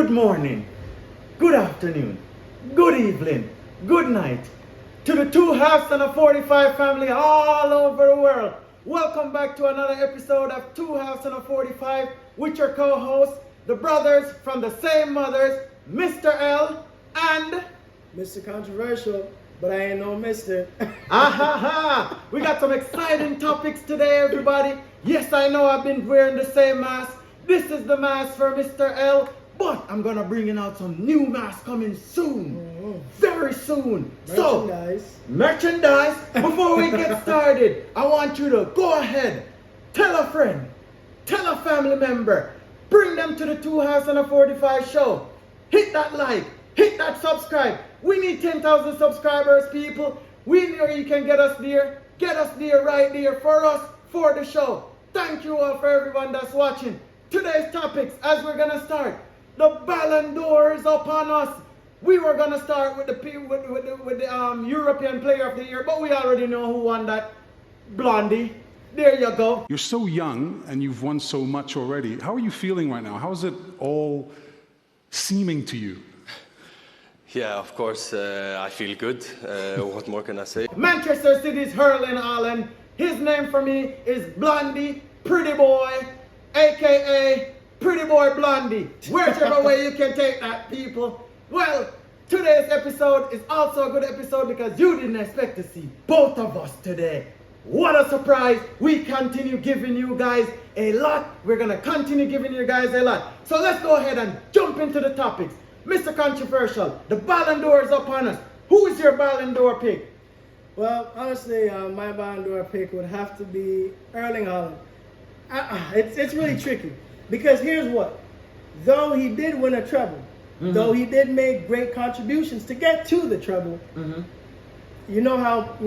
good morning, good afternoon, good evening, good night to the 2 halves and a 45 family all over the world. Welcome back to another episode of 2 halves and a 45 with your co-hosts, the brothers from the same mothers, Mr. L and Mr. Controversial, but I ain't no mister. Ahaha! We got some exciting topics today, everybody. Yes, I know I've been wearing the same mask. This is the mask for Mr. L, but I'm gonna bring out some new masks coming soon. Very soon. Merchandise. So, merchandise. Before we get started, I want you to go ahead, tell a friend, tell a family member, bring them to the 2 House and a 45 show. Hit that like, hit that subscribe. We need 10,000 subscribers, people. We know you can get us there right there for us, for the show. Thank you all for everyone that's watching. Today's topics, as we're gonna start, the Ballon d'Or is upon us. We were gonna start with the European Player of the Year, but we already know who won that. Blondie. There you go. You're so young and you've won so much already. How are you feeling right now? How is it all seeming to you? Yeah, of course, I feel good. What more can I say? Manchester City's Erling Haaland. His name for me is Blondie, Pretty Boy, aka Pretty Boy Blondie. Whichever way you can take that, people. Well, today's episode is also a good episode because you didn't expect to see both of us today. What a surprise. We continue giving you guys a lot. We're going to continue giving you guys a lot. So let's go ahead and jump into the topics. Mr. Controversial, the Ballon d'Or is upon us. Who is your Ballon d'Or pick? Well, honestly, my Ballon d'Or pick would have to be Erling Haaland. It's really tricky because here's what. Though he did win a treble, though he did make great contributions to get to the treble, you know how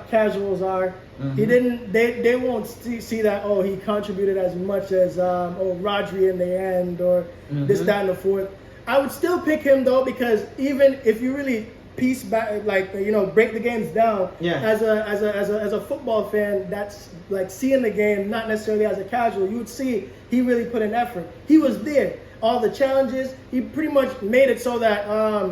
casuals are. He didn't. They won't see that. Oh, he contributed as much as Rodri in the end, or this, that, and the fourth. I would still pick him though because even if you really piece back, break the games down. Yeah. As a football fan, that's like seeing the game, not necessarily as a casual. You would see he really put in effort. He was there. All the challenges, he pretty much made it so that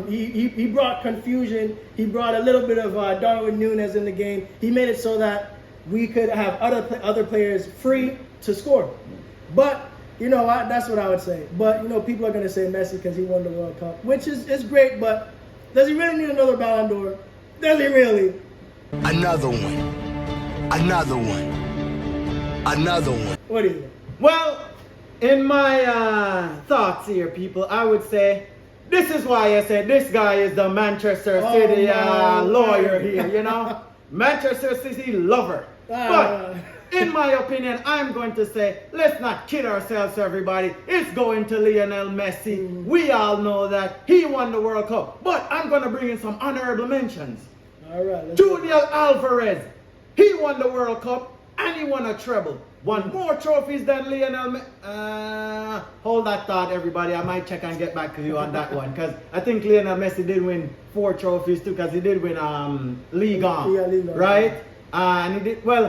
he brought confusion. He brought a little bit of Darwin Núñez in the game. He made it so that we could have other players free to score. But that's what I would say. But people are gonna say Messi because he won the World Cup, which is great. But does he really need another Ballon d'Or? Does he really? Another one. Another one. Another one. What do you think? Well, in my thoughts here, people, I would say this is why I said this guy is the Manchester City lawyer here, Manchester City lover. But in my opinion, I'm going to say, let's not kid ourselves, everybody. It's going to Lionel Messi. We all know that he won the World Cup. But I'm going to bring in some honorable mentions. All right. Julian Alvarez, he won the World Cup and he won a treble. Won more trophies than Lionel Messi. Hold that thought, everybody. I might check and get back to you on that one. Because I think Lionel Messi did win 4 trophies too. Because he did win Ligue 1, right? And he didn't win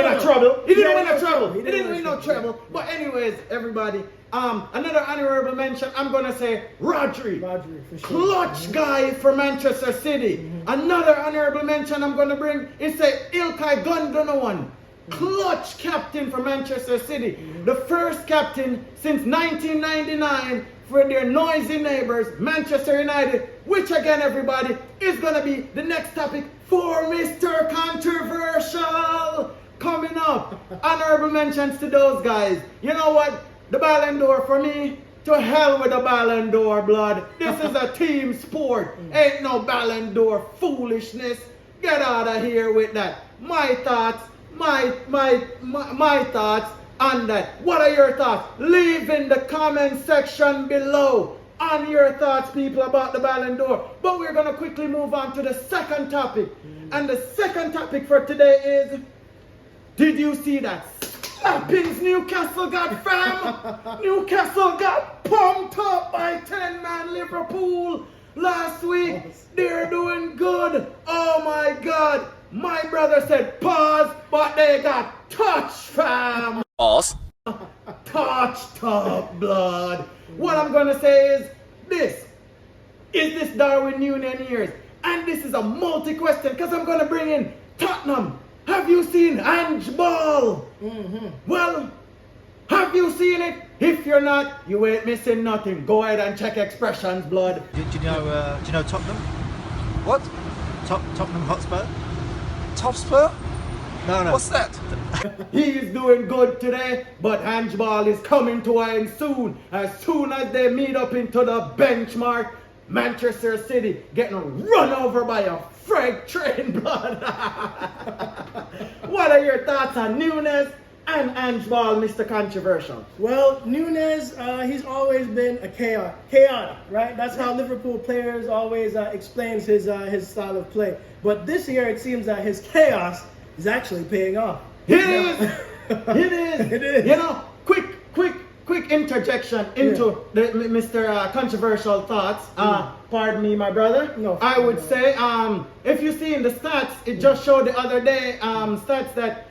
a treble. He didn't win a treble. He didn't win no treble. But anyways, everybody, another honorable mention, I'm going to say Rodri. Rodri, for sure. Clutch guy for Manchester City. Another honorable mention I'm going to bring is Ilkay Gundogan. Clutch captain for Manchester City. The first captain since 1999 for their noisy neighbors, Manchester United, which again, everybody, is going to be the next topic for Mr. Controversial. Coming up, honorable mentions to those guys. You know what? The Ballon d'Or for me, to hell with the Ballon d'Or, blood. This is a team sport. Ain't no Ballon d'Or foolishness. Get out of here with that. My thoughts. My thoughts on that. What are your thoughts? Leave in the comment section below on your thoughts, people, about the Ballon d'Or. But we're going to quickly move on to the second topic. And the second topic for today is, did you see that slappings Newcastle got, fam? Newcastle got pumped up by 10-man Liverpool last week. They're doing good. Oh my God. My brother said pause, but they got touched, fam. Pause. Touched up, blood. What I'm going to say is, this? Is this Darwin Núñez years? And this is a multi-question because I'm going to bring in Tottenham. Have you seen Ange Ball? Well, have you seen it? If you're not, you ain't missing nothing. Go ahead and check expressions, blood. Do you know Tottenham? What? Tottenham Hotspur? Topspur? No. What's that? He is doing good today, but Ange Ball is coming to an end soon. As soon as they meet up into the benchmark, Manchester City getting run over by a freight train, blood. What are your thoughts on Núñez and Ange Ball, Mr. Controversial? Well, Núñez, he's always been a chaotic, right? That's how Liverpool players always explains his style of play. But this year, it seems that his chaos is actually paying off. It is. It is. It is. You know, quick interjection into the Mr. Controversial thoughts. Pardon me, my brother. No. I would say, if you see in the stats, it just showed the other day, stats that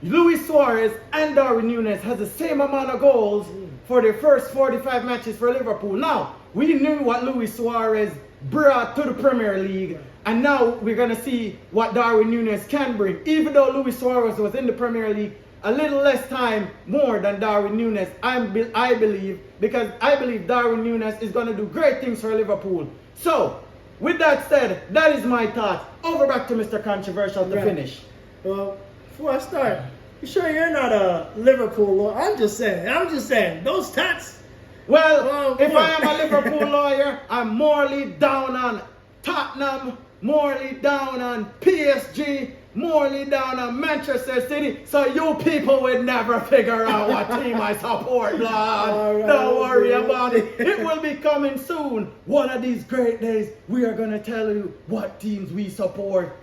Luis Suarez and Darwin Núñez has the same amount of goals for their first 45 matches for Liverpool. Now, we knew what Luis Suarez brought to the Premier League, and now we're going to see what Darwin Núñez can bring. Even though Luis Suarez was in the Premier League a little less time more than Darwin Núñez, I believe, because I believe Darwin Núñez is going to do great things for Liverpool. So, with that said, that is my thought. Over back to Mr. Controversial to finish. Well, before I start, you sure you're not a Liverpool lawyer? I'm just saying, those stats. Well, if come I on. am a Liverpool lawyer, I'm morally down on Tottenham, morally down on PSG, morally down on Manchester City, so you people would never figure out what team I support, blood. All right, Don't worry okay. about it. It will be coming soon. One of these great days, we are going to tell you what teams we support.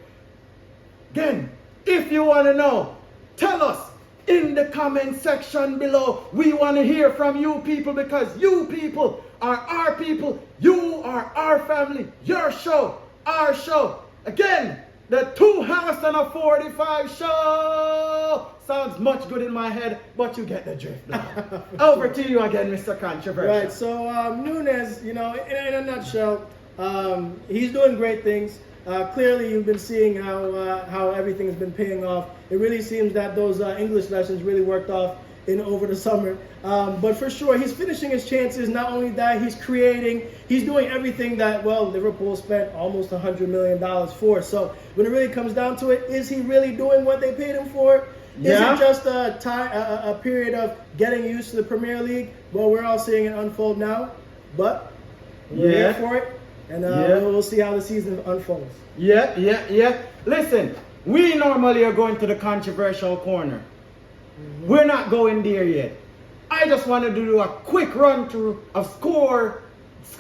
Again, if you want to know, tell us in the comment section below. We want to hear from you people, because you people are our people. You are our family. Your show, our show. Again, the 2 hours and a 45 show. Sounds much good in my head, but you get the drift now. Over to you again, Mr. Controversial. Right, so Núñez, you know, in a nutshell, he's doing great things. Clearly, you've been seeing how everything has been paying off. It really seems that those English lessons really worked off over the summer. But for sure, he's finishing his chances. Not only that, he's creating. He's doing everything that, well, Liverpool spent almost $100 million for. So when it really comes down to it, is he really doing what they paid him for? Yeah. Is it just a period of getting used to the Premier League? Well, we're all seeing it unfold now. But we're here for it. And we'll see how the season unfolds. Yeah. Listen, we normally are going to the controversial corner. We're not going there yet. I just wanted to do a quick run through of score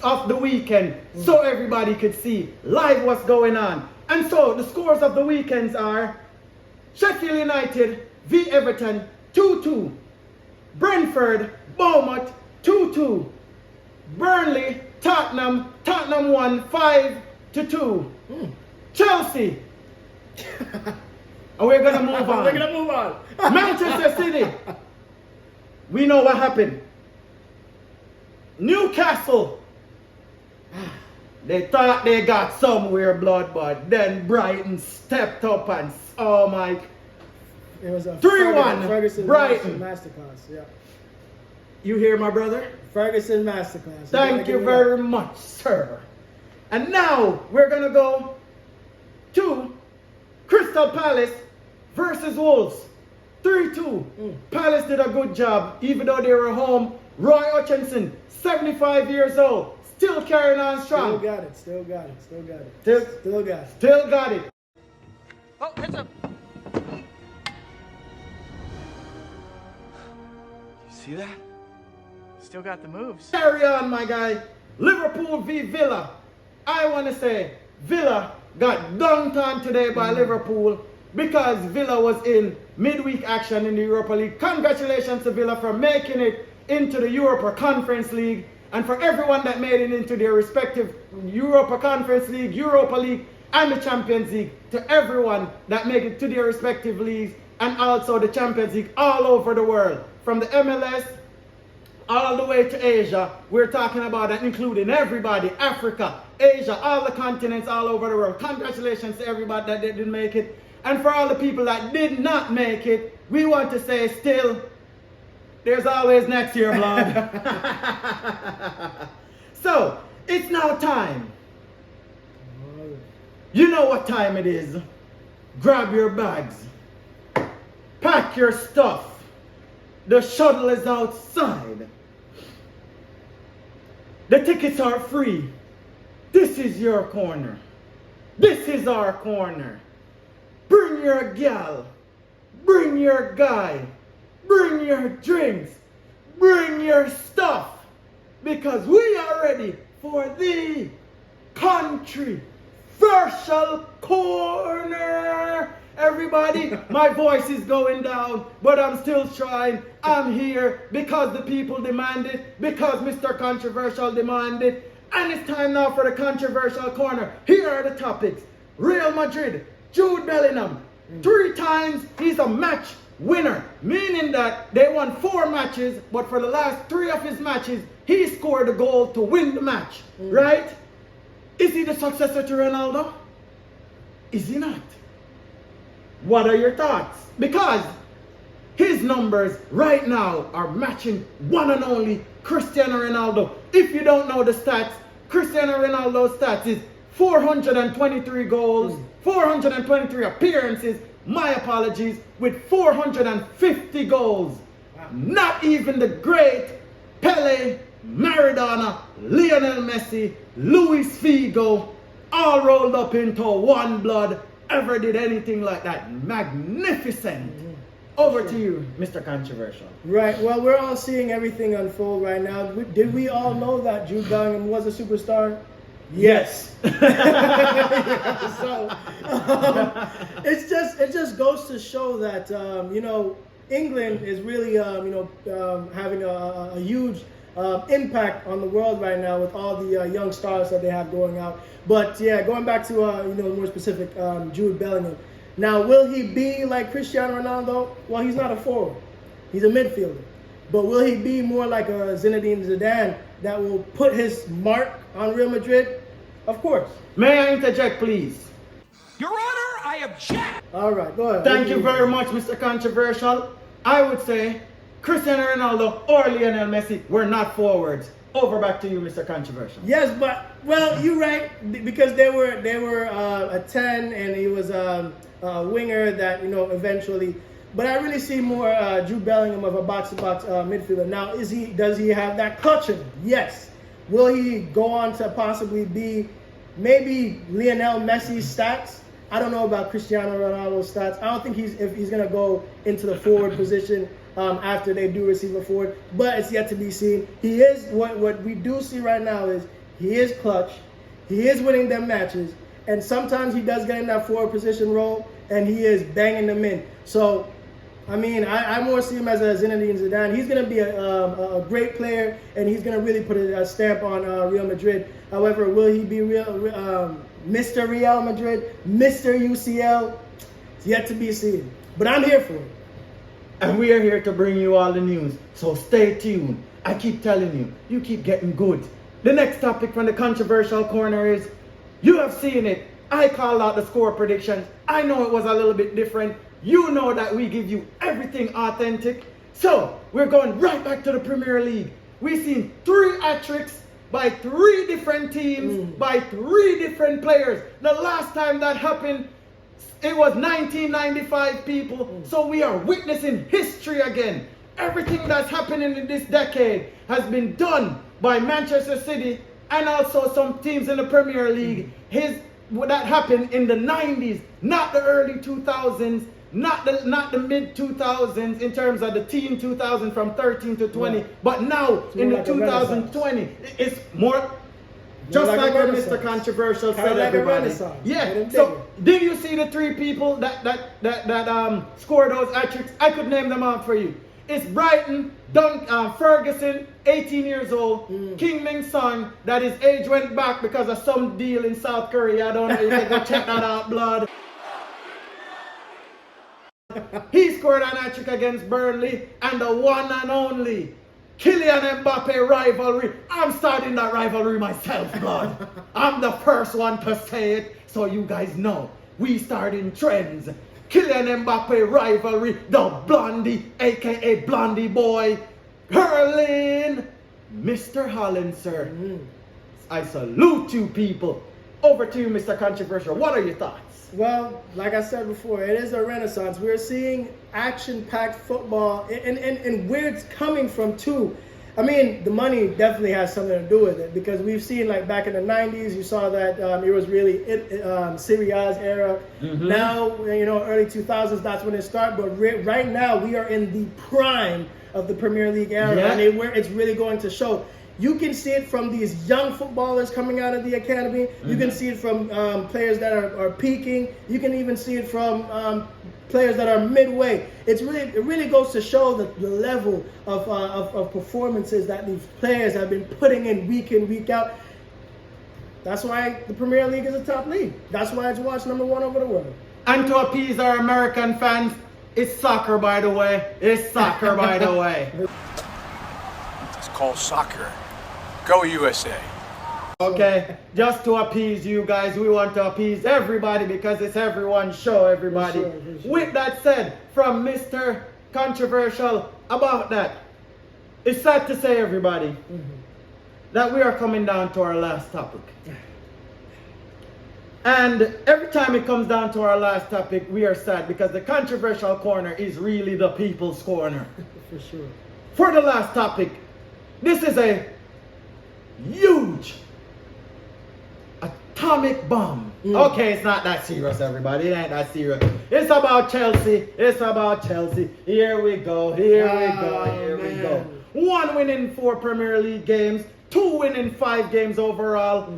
of the weekend so everybody could see live what's going on. And so the scores of the weekends are Sheffield United v Everton 2-2, Brentford Bournemouth 2-2, Burnley Tottenham won 5-2. Chelsea. And we're gonna move on. We're gonna move on. Manchester City. We know what happened. Newcastle. They thought they got somewhere, blood, but then Brighton stepped up and oh my. It was a 3-1 Ferguson Brighton. masterclass. Yeah. You hear, my brother? Ferguson masterclass. Thank you very much, sir. And now we're gonna go to Crystal Palace versus Wolves. 3-2. Palace did a good job, even though they were home. Roy Hutchinson, 75 years old, still carrying on strong. Still got it. Still got it. Oh, heads up. You see that? Still got the moves. Carry on, my guy. Liverpool v Villa. I want to say Villa got dunked on today by Liverpool because Villa was in midweek action in the Europa League. Congratulations to Villa for making it into the Europa Conference League, and for everyone that made it into their respective Europa Conference League, Europa League, and the Champions League. To everyone that made it to their respective leagues, and also the Champions League all over the world. From the MLS, all the way to Asia. We're talking about and including everybody, Africa, Asia, all the continents all over the world. Congratulations to everybody that didn't make it. And for all the people that did not make it, we want to say still, there's always next year, blood. So, it's now time. You know what time it is. Grab your bags. Pack your stuff. The shuttle is outside. The tickets are free. This is your corner. This is our corner. Bring your gal. Bring your guy. Bring your drinks. Bring your stuff. Because we are ready for the controversial corner. Everybody, my voice is going down, but I'm still trying. I'm here because the people demand it, because Mr. Controversial demanded. And it's time now for the controversial corner. Here are the topics. Real Madrid, Jude Bellingham. 3 times he's a match winner, meaning that they won 4 matches, but for the last 3 of his matches, he scored a goal to win the match, right? Is he the successor to Ronaldo? Is he not? What are your thoughts? Because his numbers right now are matching one and only Cristiano Ronaldo. If you don't know the stats, Cristiano Ronaldo's stats is 423 goals, 423 appearances, my apologies, with 450 goals. Wow. Not even the great Pele, Maradona, Lionel Messi, Luis Figo, all rolled up into one blood, ever did anything like that. Magnificent. Over to you, Mr. Controversial. Right. Well, we're all seeing everything unfold right now. Did we all know that Jude Bellingham was a superstar? Yes. So it just goes to show that England is really having a huge impact on the world right now with all the young stars that they have going out. But yeah, going back to more specific, Jude Bellingham. Now, will he be like Cristiano Ronaldo? Well, he's not a forward. He's a midfielder. But will he be more like a Zinedine Zidane that will put his mark on Real Madrid? Of course. May I interject, please? Your Honor, I object! All right, go ahead. Thank you very much, Mr. Controversial. I would say Cristiano Ronaldo or Lionel Messi were not forwards. Over back to you, Mr. Controversial. Yes, but well, you're right because they were a 10 and he was a winger that eventually. But I really see more Jude Bellingham of a box-to-box midfielder. Now, does he have that clutch in him? Yes. Will he go on to possibly be maybe Lionel Messi's stats? I don't know about Cristiano Ronaldo's stats. I don't think he's going to go into the forward position after they do receive a forward, but it's yet to be seen. He is what we do see right now is he is clutch, he is winning them matches, and sometimes he does get in that forward position role and he is banging them in. So, I mean, I more see him as a Zinedine Zidane. He's going to be a great player and he's going to really put a stamp on Real Madrid. However, will he be Mr. Real Madrid, Mr. UCL? It's yet to be seen. But I'm here for it. And we are here to bring you all the news. So stay tuned. I keep telling you, you keep getting good. The next topic from the controversial corner is, you have seen it. I called out the score predictions. I know it was a little bit different. You know that we give you everything authentic. So we're going right back to the Premier League. We've seen 3 hat-tricks by 3 different teams, by 3 different players. The last time that happened, it was 1995, people. So we are witnessing history again. Everything that's happening in this decade has been done by Manchester City and also some teams in the Premier League. That happened in the 90s, not the early 2000s, not the mid 2000s in terms of the teen 2000 from 13 to 20, but now in the 2020, it's more. Just like what Mr. Controversial said, everybody. Yeah. So, did you see the 3 people that scored those hat-tricks? I could name them out for you. It's Brighton, Ferguson, 18 years old, King Ming Son, that his age went back because of some deal in South Korea. I don't know, you can go check that out, blood. He scored an hat-trick against Burnley, and the one and only Kylian Mbappe rivalry. I'm starting that rivalry myself, blood. I'm the first one to say it, so you guys know. We starting trends. Kylian Mbappe rivalry, the Blondie, aka Blondie boy, hurling. Mr. Holland, sir. I salute you people. Over to you, Mr. Controversial. What are your thoughts? Well, like I said before, it is a renaissance. We're seeing action-packed football, and where it's coming from too. I mean, the money definitely has something to do with it, because we've seen, like, back in the 90s, you saw that it was really Serie A's era. Now, you know, early 2000s, that's when it started. But right now, we are in the prime of the Premier League era, and it's really going to show. You can see it from these young footballers coming out of the academy. You can see it from players that are peaking. You can even see it from players that are midway. It really goes to show the level of performances that these players have been putting in, week out. That's why the Premier League is a top league. That's why it's watched #1 over the world. And to appease our American fans, it's soccer, by the way. It's soccer, by the way. It's called soccer. Go USA. Okay, just to appease you guys, we want to appease everybody because it's everyone's show, everybody. For sure. With that said, from Mr. Controversial about that, it's sad to say, everybody, that we are coming down to our last topic. And every time it comes down to our last topic, we are sad because the controversial corner is really the people's corner. For sure. For the last topic, this is a huge atomic bomb. Okay, it's not that serious, everybody. It ain't that serious. It's about Chelsea. It's about Chelsea. Here we go. Here we go. 1 win in 4 Premier League games. 2 win in 5 games overall.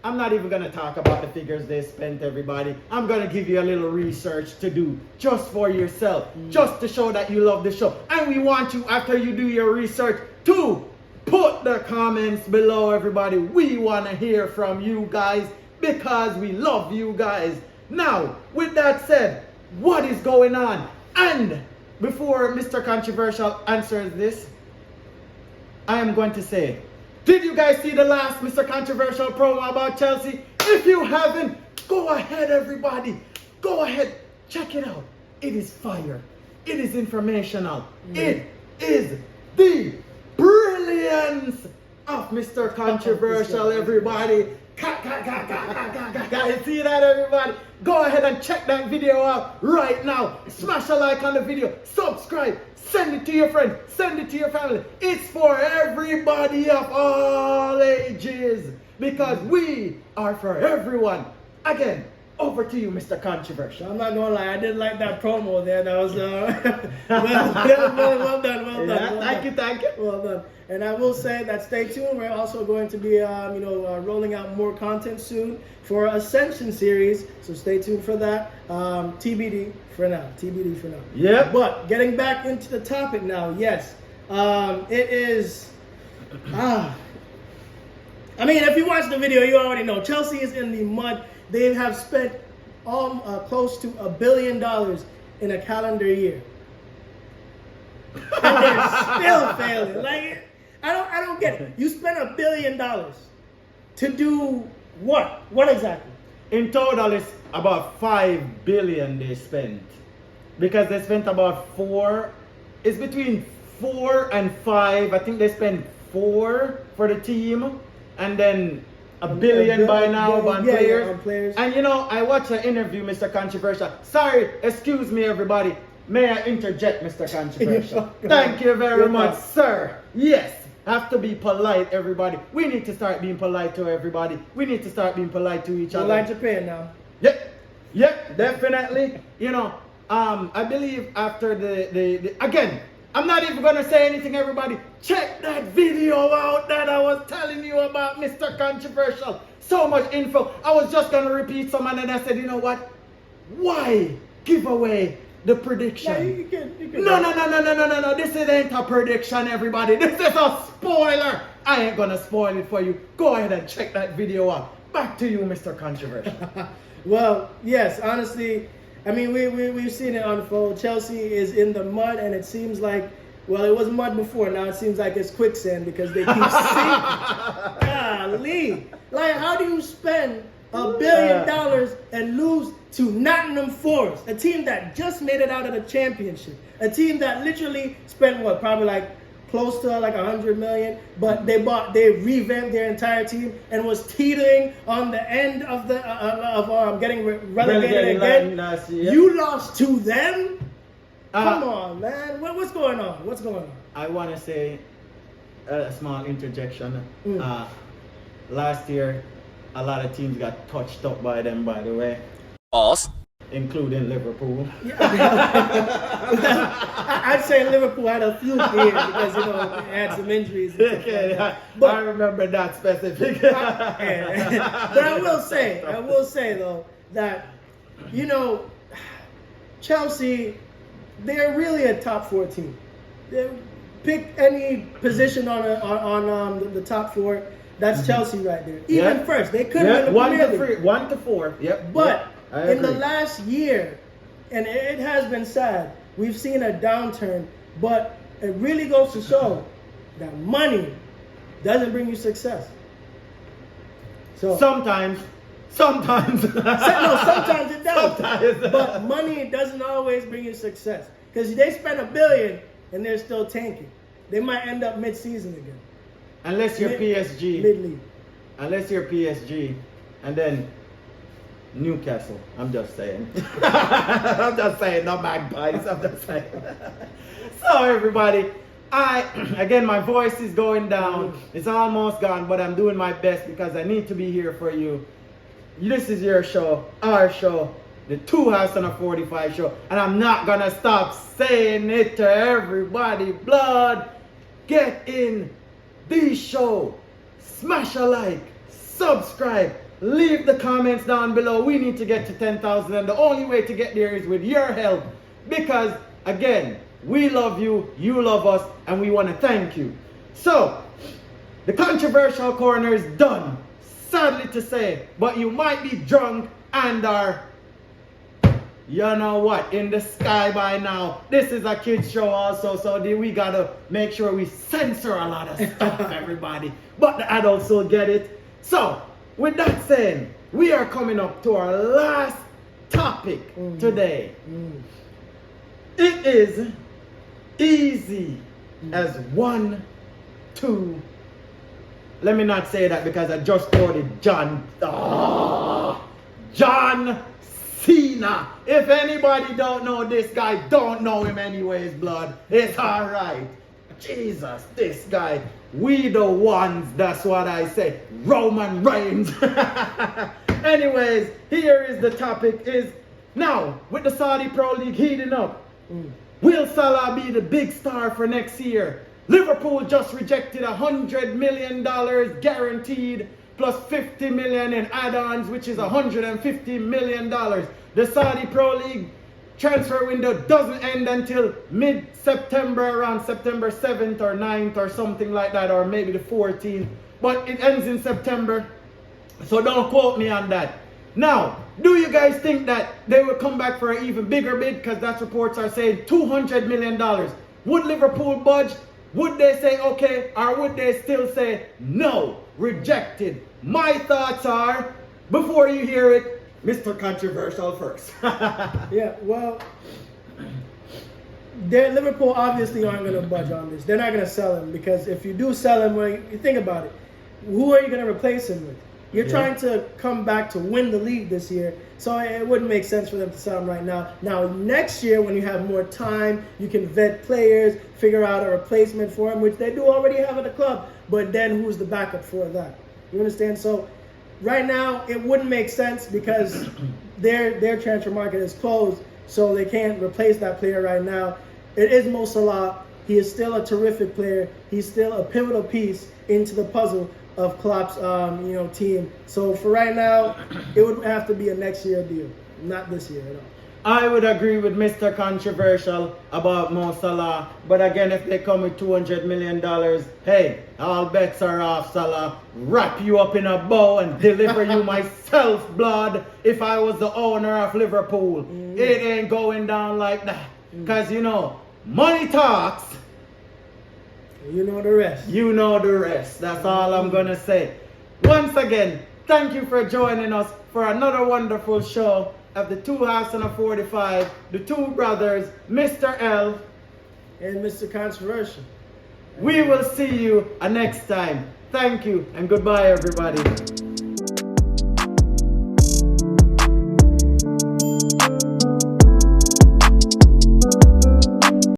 I'm not even going to talk about the figures they spent, everybody. I'm going to give you a little research to do just for yourself. Just to show that you love the show. And we want you, after you do your research, to put the comments below, everybody. We want to hear from you guys because we love you guys. Now, with that said, what is going on? And before Mr. Controversial answers this, I am going to say, did you guys see the last Mr. Controversial promo about Chelsea? If you haven't, go ahead, everybody. Go ahead. Check it out. It is fire. It is informational. It is the brilliance of Mr. Controversial, everybody. Guys, see that, everybody? Go ahead and check that video out right now. Smash a like on the video. Subscribe. Send it to your friends. Send it to your family. It's for everybody of all ages. Because we are for everyone. Again, over to you, Mr. Controversial. I'm not gonna lie, I did like that promo there. That was well done. Thank you. Well done. And I will say that stay tuned. We're also going to be, rolling out more content soon for our Ascension series. So stay tuned for that. TBD for now. Yep. But getting back into the topic now, yes, it is. I mean, if you watch the video, you already know Chelsea is in the mud. They have spent close to $1 billion in a calendar year, and they're still failing. Like, I don't get it. You spent $1 billion to do what? What exactly? In total, it's about 5 billion they spent, because they spent about 4. It's between 4 and 5. I think they spent 4 for the team, and then $1 billion by now on players. And you know, I watched an interview, Mr. Controversial. Sorry, excuse me, everybody. May I interject, Mr. Controversial? Thank you very much, sir. Yes, have to be polite, everybody. We need to start being polite to everybody. We need to start being polite to each other. Polite Japan now. Yep, definitely. You know, I believe after the again, I'm not even gonna say anything, everybody. Check that video out that I was telling you about, Mr. Controversial. So much info. I was just gonna repeat some, and then I said, you know what? Why give away the prediction? Yeah, you can. No. This ain't a prediction, everybody. This is a spoiler. I ain't gonna spoil it for you. Go ahead and check that video out. Back to you, Mr. Controversial. Well, yes, honestly, I mean, we've seen it unfold. Chelsea is in the mud, and it seems like Well, it was mud before. Now it seems like it's quicksand because they keep sinking. Golly. Like, how do you spend $1 billion and lose to Nottingham Forest, a team that just made it out of the championship, a team that literally spent what, probably like close to like 100 million, but they revamped their entire team and was teetering on the end of the getting relegated again. You lost to them? Come on, man. What's going on? What's going on? I want to say a small interjection. Last year, a lot of teams got touched up by them, by the way. Us. Including Liverpool. I'd say Liverpool had a fluke here because, you know, they had some injuries. But I remember that specific. But I will say though, that, you know, Chelsea, they're really a top 4 team. Pick any position on the top 4. That's Chelsea right there. Even first, they couldn't win the Premier League. 1 to 4. Yep. But in the last year, and it has been sad, we've seen a downturn. But it really goes to show that money doesn't bring you success. So sometimes. Sometimes it does. But money doesn't always bring you success. Because they spend $1 billion and they're still tanking. They might end up mid-season again. Unless you're PSG. Mid-league. Unless you're PSG. And then Newcastle. I'm just saying. I'm just saying. No Magpies. I'm just saying. So everybody, again, my voice is going down. It's almost gone, but I'm doing my best because I need to be here for you. This is your show, our show, the 2 Hours on a 45 show. And I'm not going to stop saying it to everybody. Blood, get in the show. Smash a like, subscribe, leave the comments down below. We need to get to 10,000 and the only way to get there is with your help. Because, again, we love you, you love us, and we want to thank you. So, the controversial corner is done. Sadly to say, but you might be drunk and are, you know what, in the sky by now. This is a kids show also, so we gotta make sure we censor a lot of stuff, everybody. But the adults will get it. So, with that saying, we are coming up to our last topic today. It is easy as 1, 2. Let me not say that because I just quoted John Cena. If anybody don't know this guy, don't know him anyways, blood. It's alright. Jesus, this guy. We the ones, that's what I say. Roman Reigns. Anyways, here is the topic is, now, with the Saudi Pro League heating up, will Salah be the big star for next year? Liverpool just rejected $100 million guaranteed plus $50 million in add-ons, which is $150 million. The Saudi Pro League transfer window doesn't end until mid-September, around September 7th or 9th or something like that, or maybe the 14th. But it ends in September, so don't quote me on that. Now, do you guys think that they will come back for an even bigger bid? Because that's reports are saying $200 million. Would Liverpool budge? Would they say okay, or would they still say no, rejected? My thoughts are, before you hear it, Mr. Controversial first. Yeah, well, Liverpool obviously aren't going to budge on this. They're not going to sell him, because if you do sell him, well, you think about it, who are you going to replace him with? You're trying to come back to win the league this year, so it wouldn't make sense for them to sell him right now. Now, next year, when you have more time, you can vet players, figure out a replacement for him, which they do already have at the club, but then who's the backup for that? You understand? So, right now, it wouldn't make sense because their transfer market is closed, so they can't replace that player right now. It is Mo Salah. He is still a terrific player. He's still a pivotal piece into the puzzle of Klopp's team. So for right now, it would have to be a next year deal, not this year at all. I would agree with Mr. Controversial about Mo Salah, but again, if they come with $200 million, hey, all bets are off, Salah. Wrap you up in a bow and deliver you myself, blood. If I was the owner of Liverpool, it ain't going down like that. Because, money talks You know the rest. You know the rest. That's all I'm gonna say. Once again, thank you for joining us for another wonderful show of the 2:45, the two brothers, Mr. L. And Mr. Controversial. We will see you next time. Thank you and goodbye, everybody.